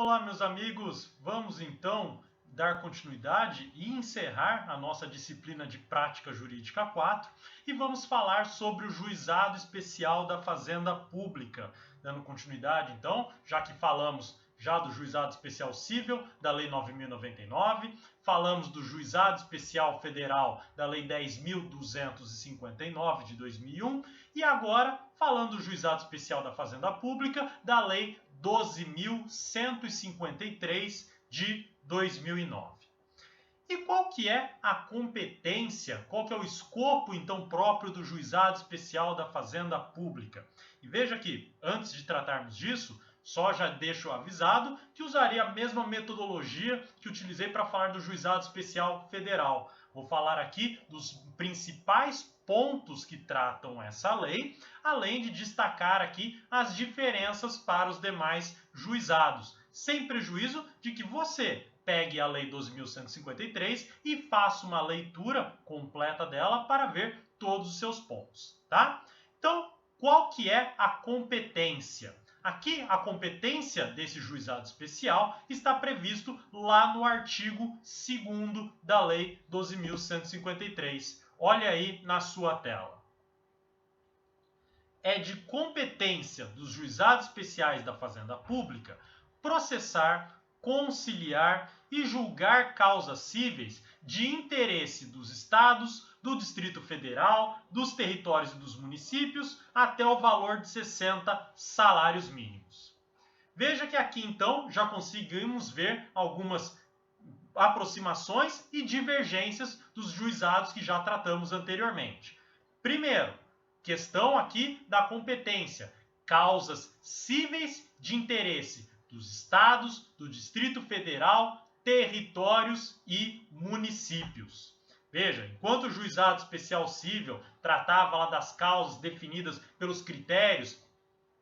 Olá, meus amigos! Vamos então dar continuidade e encerrar a nossa disciplina de Prática Jurídica 4 e vamos falar sobre o Juizado Especial da Fazenda Pública. Dando continuidade, então, já que falamos já do Juizado Especial Cível, da Lei 9.099, falamos do Juizado Especial Federal, da Lei 10.259 de 2001 e agora falando do Juizado Especial da Fazenda Pública, da Lei 12.153 de 2009. E qual que é a competência, qual que é o escopo então próprio do Juizado Especial da Fazenda Pública? E veja que, antes de tratarmos disso, só já deixo avisado que usarei a mesma metodologia que utilizei para falar do Juizado Especial Federal. Vou falar aqui dos principais pontos que tratam essa lei, além de destacar aqui as diferenças para os demais juizados, sem prejuízo de que você pegue a Lei 12.153 e faça uma leitura completa dela para ver todos os seus pontos, tá? Então, qual que é a competência? Aqui, a competência desse juizado especial está previsto lá no artigo 2º da Lei 12.153. Olha aí na sua tela. É de competência dos juizados especiais da Fazenda Pública processar, conciliar e julgar causas cíveis de interesse dos estados, do Distrito Federal, dos territórios e dos municípios, até o valor de 60 salários mínimos. Veja que aqui, então, já conseguimos ver algumas aproximações e divergências dos juizados que já tratamos anteriormente. Primeiro, questão aqui da competência, causas cíveis de interesse dos estados, do Distrito Federal, territórios e municípios. Veja, enquanto o Juizado Especial Cível tratava lá das causas definidas pelos critérios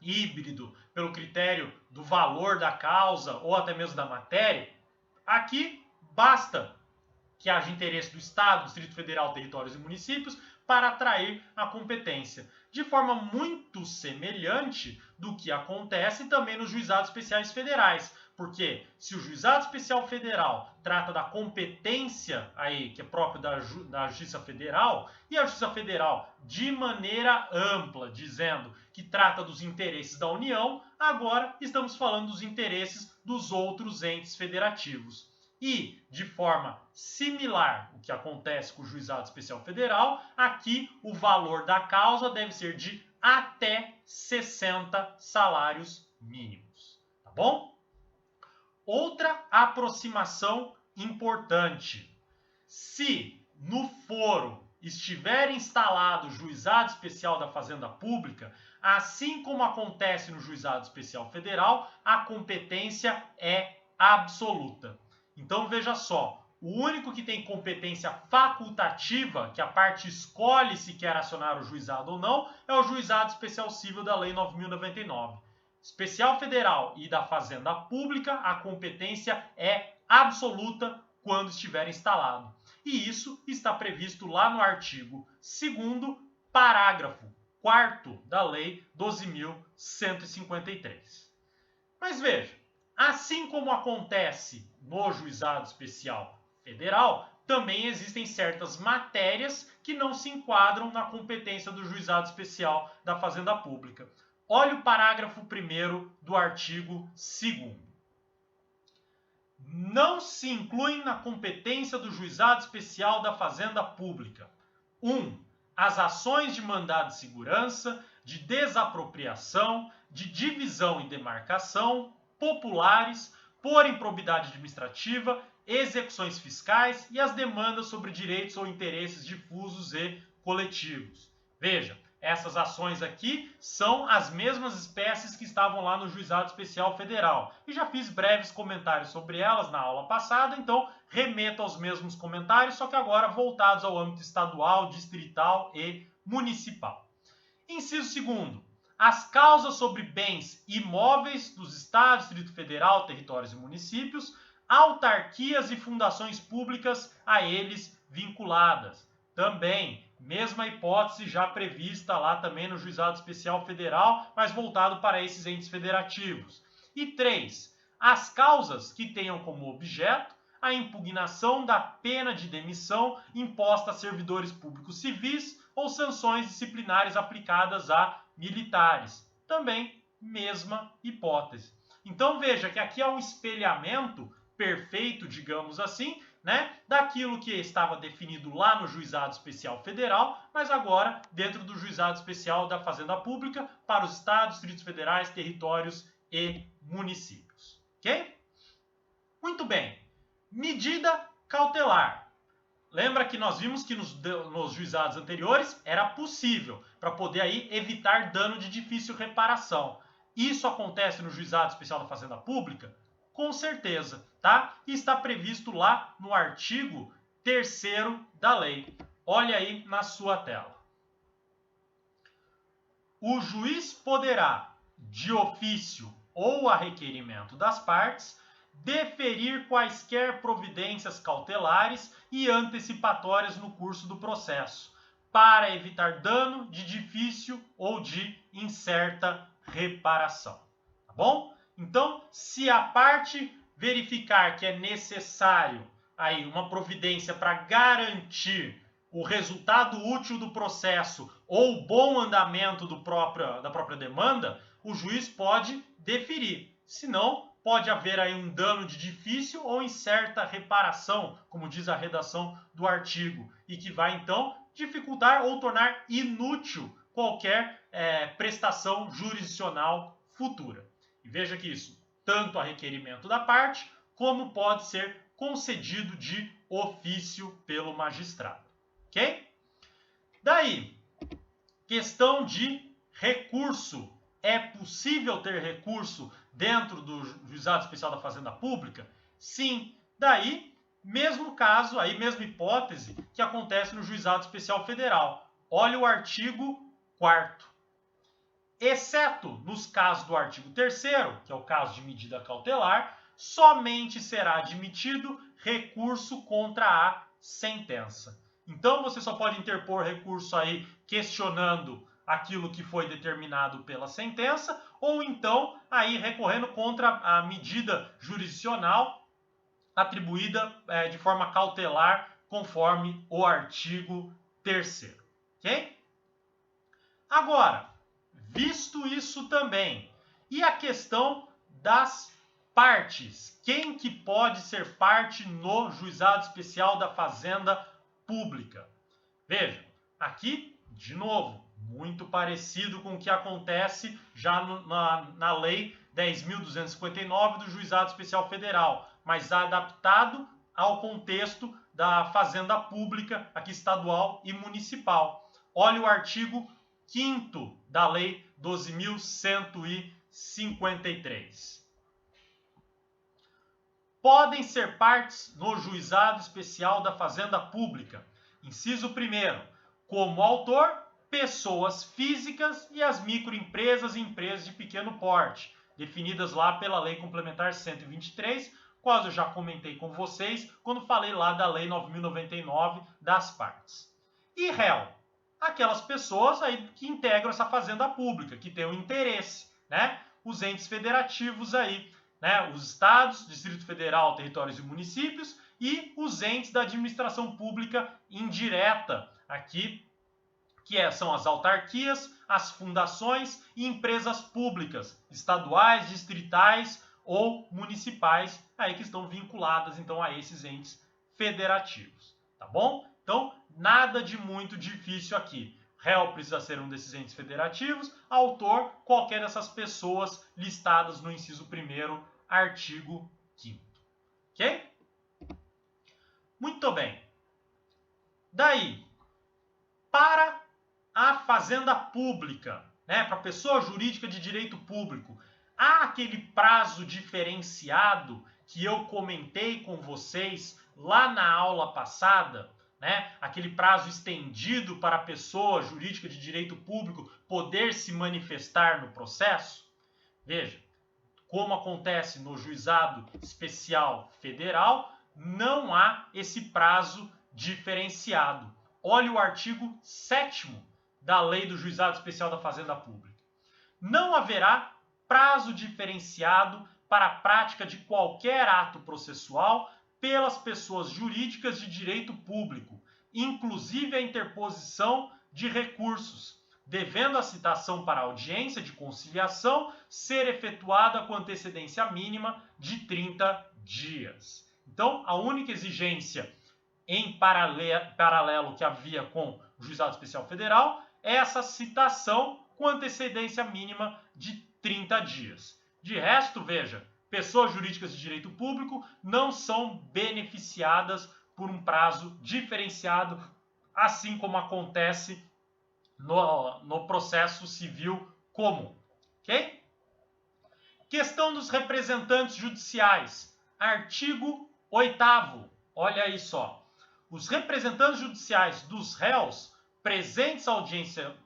híbrido, pelo critério do valor da causa ou até mesmo da matéria, aqui basta que haja interesse do Estado, do Distrito Federal, territórios e municípios para atrair a competência, de forma muito semelhante do que acontece também nos juizados especiais federais. Porque se o Juizado Especial Federal trata da competência aí, que é próprio da Justiça Federal, e a Justiça Federal de maneira ampla, dizendo que trata dos interesses da União, agora estamos falando dos interesses dos outros entes federativos. E, de forma similar o que acontece com o Juizado Especial Federal, aqui o valor da causa deve ser de até 60 salários mínimos. Tá bom? Outra aproximação importante. Se no foro estiver instalado o Juizado Especial da Fazenda Pública, assim como acontece no Juizado Especial Federal, a competência é absoluta. Então veja só, o único que tem competência facultativa, que a parte escolhe se quer acionar o juizado ou não, é o Juizado Especial Cível da Lei 9.099. Especial Federal e da Fazenda Pública, a competência é absoluta quando estiver instalado. E isso está previsto lá no artigo 2º, parágrafo 4º da Lei 12.153. Mas veja, assim como acontece no Juizado Especial Federal, também existem certas matérias que não se enquadram na competência do Juizado Especial da Fazenda Pública. Olha o parágrafo 1º do artigo 2º. Não se incluem na competência do Juizado Especial da Fazenda Pública: 1. As ações de mandado de segurança, de desapropriação, de divisão e demarcação, populares, por improbidade administrativa, execuções fiscais e as demandas sobre direitos ou interesses difusos e coletivos. Veja, essas ações aqui são as mesmas espécies que estavam lá no Juizado Especial Federal. E já fiz breves comentários sobre elas na aula passada, então remeto aos mesmos comentários, só que agora voltados ao âmbito estadual, distrital e municipal. Inciso 2º. As causas sobre bens imóveis dos Estados, Distrito Federal, territórios e municípios, autarquias e fundações públicas a eles vinculadas. Também, mesma hipótese já prevista lá também no Juizado Especial Federal, mas voltado para esses entes federativos. E 3. as causas que tenham como objeto a impugnação da pena de demissão imposta a servidores públicos civis ou sanções disciplinares aplicadas a militares. Também, mesma hipótese. Então veja que aqui é um espelhamento perfeito, digamos assim, né, daquilo que estava definido lá no Juizado Especial Federal, mas agora dentro do Juizado Especial da Fazenda Pública para os estados, distritos federais, territórios e municípios. Ok? Muito bem. Medida cautelar. Lembra que nós vimos que nos juizados anteriores era possível para poder aí evitar dano de difícil reparação. Isso acontece no Juizado Especial da Fazenda Pública? Com certeza, tá? E está previsto lá no artigo 3º da lei. Olha aí na sua tela. O juiz poderá, de ofício ou a requerimento das partes, deferir quaisquer providências cautelares e antecipatórias no curso do processo, para evitar dano de difícil ou de incerta reparação. Tá bom? Então, se a parte verificar que é necessário aí uma providência para garantir o resultado útil do processo ou o bom andamento da própria demanda, o juiz pode deferir. Senão, pode haver aí um dano de difícil ou incerta reparação, como diz a redação do artigo, e que vai então dificultar ou tornar inútil qualquer prestação jurisdicional futura. E veja que isso, tanto a requerimento da parte, como pode ser concedido de ofício pelo magistrado. Ok? Daí, questão de recurso. É possível ter recurso dentro do Juizado Especial da Fazenda Pública? Sim. Daí, mesmo caso, aí mesma hipótese que acontece no Juizado Especial Federal. Olha o artigo 4º. Exceto nos casos do artigo 3º, que é o caso de medida cautelar, somente será admitido recurso contra a sentença. Então, você só pode interpor recurso aí questionando aquilo que foi determinado pela sentença, ou então aí recorrendo contra a medida jurisdicional atribuída de forma cautelar, conforme o artigo 3º. Ok? Agora, visto isso também, e a questão das partes? Quem que pode ser parte no Juizado Especial da Fazenda Pública? Veja, aqui, de novo, muito parecido com o que acontece já na Lei 10.259 do Juizado Especial Federal, mas adaptado ao contexto da Fazenda Pública, aqui estadual e municipal. Olha o artigo 5º da Lei 12.153. Podem ser partes no Juizado Especial da Fazenda Pública. Inciso 1º, como autor, pessoas físicas e as microempresas e empresas de pequeno porte, definidas lá pela Lei Complementar 123, qual eu já comentei com vocês quando falei lá da Lei 9.099 das partes. E réu, aquelas pessoas aí que integram essa fazenda pública, que têm um interesse, né? Os entes federativos aí, né? Os estados, Distrito Federal, territórios e municípios e os entes da administração pública indireta aqui, que são as autarquias, as fundações e empresas públicas, estaduais, distritais ou municipais, aí que estão vinculadas então a esses entes federativos, tá bom? Então, nada de muito difícil aqui. Réu precisa ser um desses entes federativos, autor, qualquer dessas pessoas listadas no inciso 1º, artigo 5º. Ok? Muito bem. Daí, para a fazenda pública, né, para a pessoa jurídica de direito público, há aquele prazo diferenciado que eu comentei com vocês lá na aula passada, né, aquele prazo estendido para a pessoa jurídica de direito público poder se manifestar no processo? Veja, como acontece no Juizado Especial Federal, não há esse prazo diferenciado. Olha o artigo 7º da Lei do Juizado Especial da Fazenda Pública. Não haverá prazo diferenciado para a prática de qualquer ato processual pelas pessoas jurídicas de direito público, inclusive a interposição de recursos, devendo a citação para audiência de conciliação ser efetuada com antecedência mínima de 30 dias. Então, a única exigência em paralelo que havia com o Juizado Especial Federal é essa citação com antecedência mínima de 30 dias. De resto, veja, pessoas jurídicas de direito público não são beneficiadas por um prazo diferenciado, assim como acontece no processo civil comum. Ok? Questão dos representantes judiciais. Artigo 8º. Olha aí só. Os representantes judiciais dos réus presentes à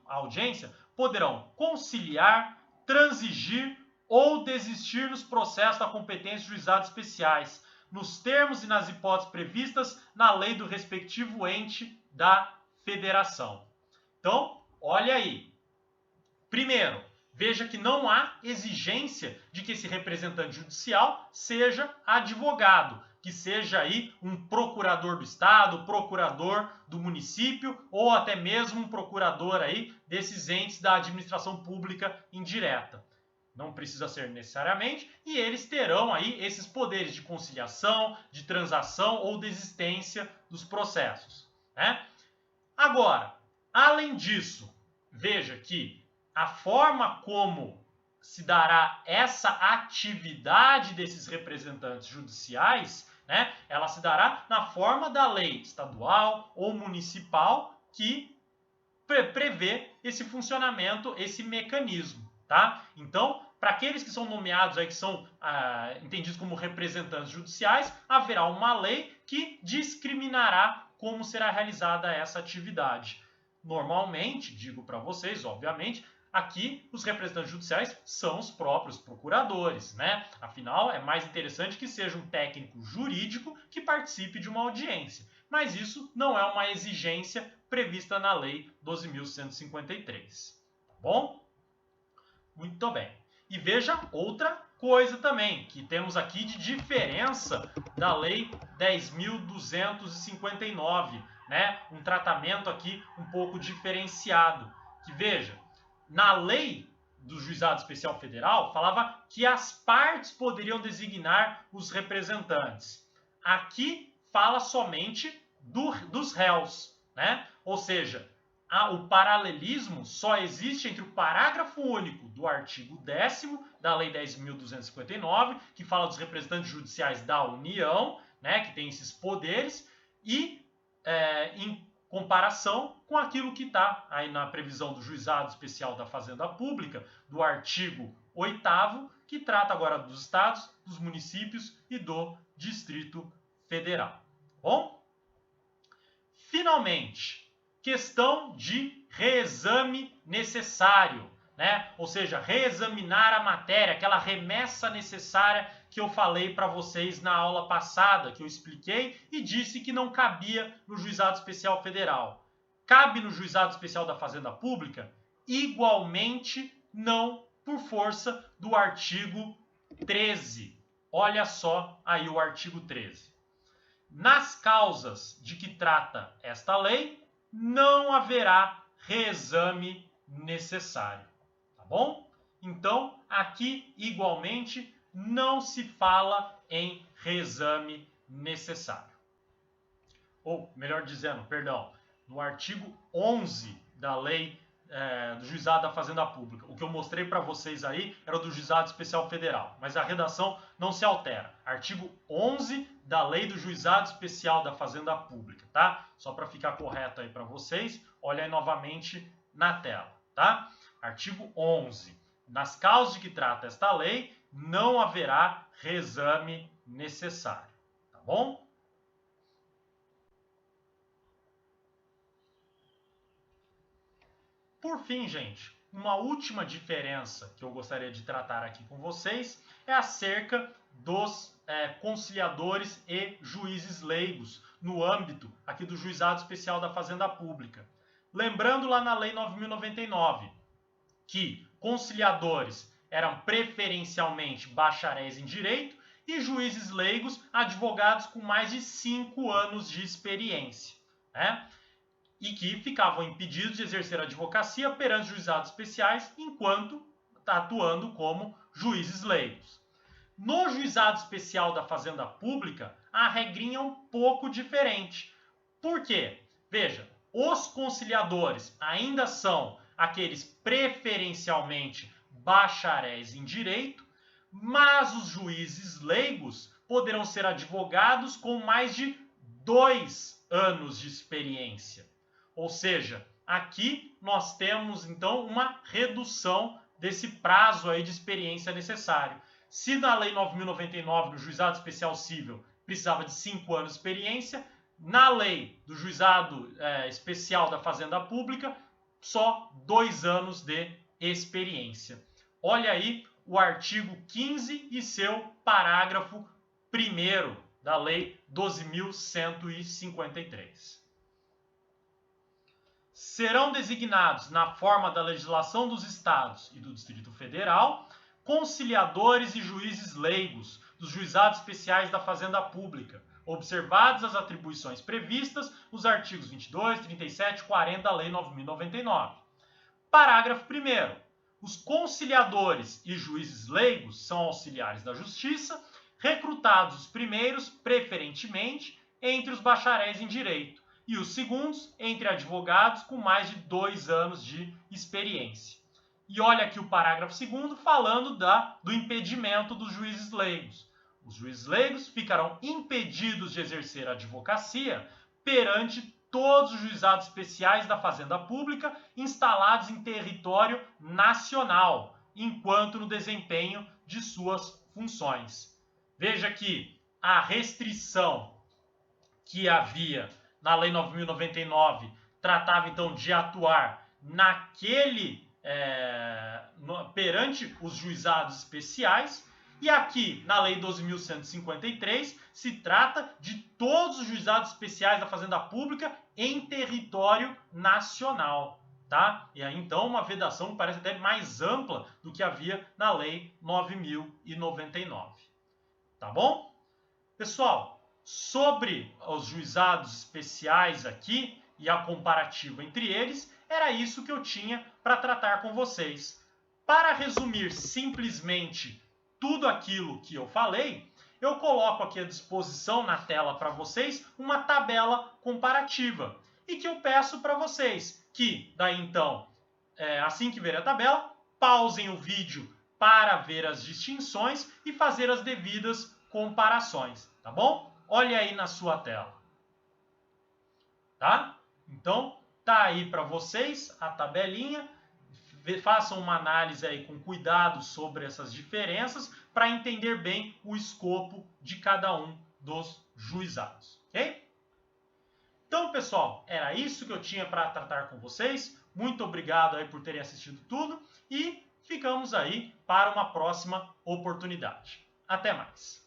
audiência poderão conciliar, transigir ou desistir nos processos da competência de juizados especiais, nos termos e nas hipóteses previstas na lei do respectivo ente da federação. Então, olha aí. Primeiro, veja que não há exigência de que esse representante judicial seja advogado, que seja aí um procurador do estado, procurador do município ou até mesmo um procurador aí desses entes da administração pública indireta. Não precisa ser necessariamente, e eles terão aí esses poderes de conciliação, de transação ou desistência dos processos, né? Agora, além disso, veja que a forma como se dará essa atividade desses representantes judiciais, né, ela se dará na forma da lei estadual ou municipal que prevê esse funcionamento, esse mecanismo, tá? Então, para aqueles que são nomeados aí, que são entendidos como representantes judiciais, haverá uma lei que discriminará como será realizada essa atividade. Normalmente, digo para vocês, obviamente, aqui os representantes judiciais são os próprios procuradores, né? Afinal, é mais interessante que seja um técnico jurídico que participe de uma audiência. Mas isso não é uma exigência prevista na Lei 12.153. Tá bom? Muito bem. E veja outra coisa também, que temos aqui de diferença da Lei 10.259, né? Um tratamento aqui um pouco diferenciado. Que veja, na lei do Juizado Especial Federal, falava que as partes poderiam designar os representantes. Aqui fala somente dos réus, né? Ou seja, o paralelismo só existe entre o parágrafo único do artigo 10º da Lei 10.259, que fala dos representantes judiciais da União, né, que tem esses poderes, e em comparação com aquilo que está aí na previsão do Juizado Especial da Fazenda Pública, do artigo 8º, que trata agora dos estados, dos municípios e do Distrito Federal. Bom? Finalmente, questão de reexame necessário, né? Ou seja, reexaminar a matéria, aquela remessa necessária que eu falei para vocês na aula passada, que eu expliquei e disse que não cabia no Juizado Especial Federal. Cabe no Juizado Especial da Fazenda Pública? Igualmente não, por força do artigo 13. Olha só aí o artigo 13. Nas causas de que trata esta lei, não haverá reexame necessário. Tá bom? Então, aqui, igualmente, não se fala em reexame necessário. Ou, melhor dizendo, perdão, no artigo 11 da lei do Juizado da Fazenda Pública. O que eu mostrei para vocês aí era o do Juizado Especial Federal, mas a redação não se altera. Artigo 11 da lei do Juizado Especial da Fazenda Pública, tá? Só para ficar correto aí para vocês, olha aí novamente na tela, tá? Artigo 11. Nas causas de que trata esta lei, não haverá reexame necessário, tá bom? Por fim, gente, uma última diferença que eu gostaria de tratar aqui com vocês é acerca dos conciliadores e juízes leigos no âmbito aqui do Juizado Especial da Fazenda Pública. Lembrando lá na Lei 9.099 que conciliadores eram preferencialmente bacharéis em direito, e juízes leigos, advogados com mais de 5 anos de experiência, né? E que ficavam impedidos de exercer a advocacia perante juizados especiais enquanto atuando como juízes leigos. No juizado especial da Fazenda Pública, a regrinha é um pouco diferente. Por quê? Veja, os conciliadores ainda são aqueles preferencialmente bacharéis em direito, mas os juízes leigos poderão ser advogados com mais de 2 anos de experiência. Ou seja, aqui nós temos então uma redução desse prazo aí de experiência necessário. Se na Lei 9.099, no Juizado Especial Cível, precisava de 5 anos de experiência, na Lei do Juizado Especial da Fazenda Pública, só 2 anos de experiência. Olha aí o artigo 15 e seu parágrafo 1º da Lei 12.153. Serão designados, na forma da legislação dos Estados e do Distrito Federal, conciliadores e juízes leigos dos juizados especiais da Fazenda Pública, observadas as atribuições previstas nos artigos 22, 37 e 40 da Lei 9.099. Parágrafo 1º. Os conciliadores e juízes leigos são auxiliares da Justiça, recrutados os primeiros, preferentemente, entre os bacharéis em Direito, e os segundos entre advogados com mais de 2 anos de experiência. E olha aqui o parágrafo 2º falando do impedimento dos juízes leigos. Os juízes leigos ficarão impedidos de exercer a advocacia perante todos os juizados especiais da Fazenda Pública instalados em território nacional, enquanto no desempenho de suas funções. Veja que a restrição que havia na Lei 9.099 tratava então de atuar perante os juizados especiais, e aqui na Lei 12.153 se trata de todos os juizados especiais da Fazenda Pública em território nacional, tá? E aí então uma vedação que parece até mais ampla do que havia na Lei 9.099. Tá bom? Pessoal, sobre os juizados especiais aqui e a comparativa entre eles, era isso que eu tinha para tratar com vocês. Para resumir simplesmente tudo aquilo que eu falei, eu coloco aqui à disposição na tela para vocês uma tabela comparativa e que eu peço para vocês que, daí então, assim que ver a tabela, pausem o vídeo para ver as distinções e fazer as devidas comparações, tá bom? Olha aí na sua tela, tá? Então, tá aí para vocês a tabelinha. Façam uma análise aí com cuidado sobre essas diferenças para entender bem o escopo de cada um dos juizados, ok? Então, pessoal, era isso que eu tinha para tratar com vocês. Muito obrigado aí por terem assistido tudo e ficamos aí para uma próxima oportunidade. Até mais!